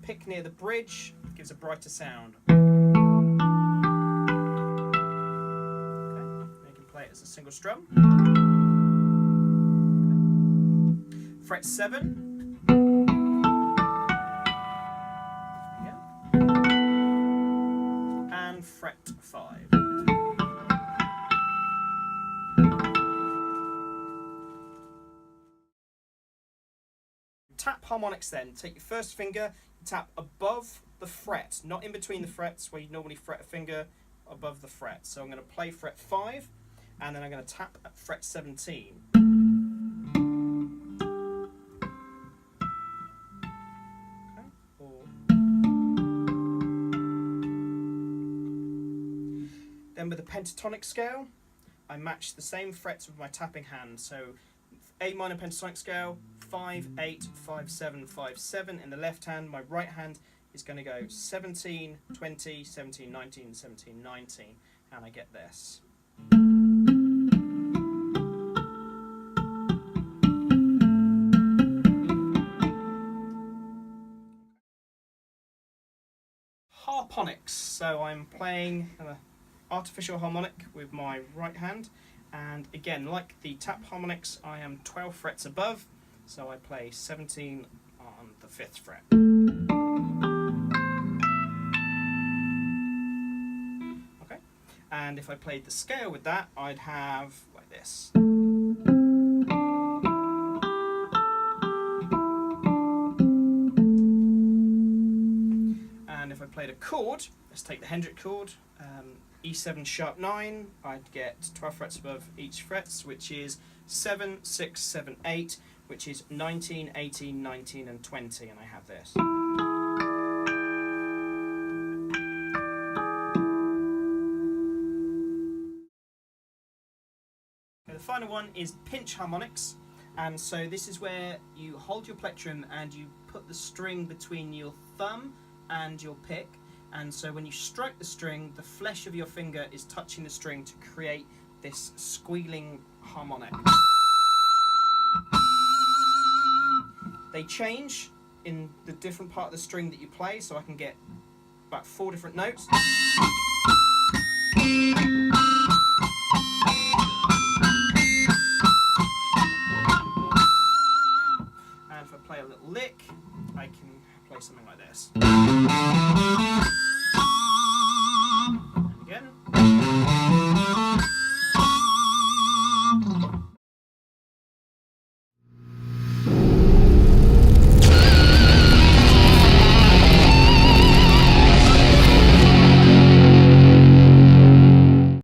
Pick near the bridge, gives a brighter sound. Okay, you can play it as a single strum. Okay. Fret 7. Yeah. And fret 5. Tap harmonics then. Take your first finger, tap above the fret, not in between the frets where you normally fret a finger, above the fret. So I'm going to play fret 5 and then I'm going to tap at fret 17. Okay. Then with the pentatonic scale, I match the same frets with my tapping hand. So A minor pentatonic scale, 5, 8, 5, 7, 5, 7 in the left hand. My right hand is going to go 17, 20, 17, 19, 17, 19, and I get this. Harmonics. So I'm playing an artificial harmonic with my right hand. And again, like the tap harmonics, I am 12 frets above, so I play 17 on the 5th fret. Okay, and if I played the scale with that, I'd have like this. And if I played a chord, let's take the Hendrick chord, E7 sharp 9, I'd get 12 frets above each frets, which is 7, 6, 7, 8, which is 19, 18, 19 and 20, and I have this. Okay, the final one is pinch harmonics, and so this is where you hold your plectrum and you put the string between your thumb and your pick. And so when you strike the string, the flesh of your finger is touching the string to create this squealing harmonic. They change in the different part of the string that you play, so I can get about 4 different notes.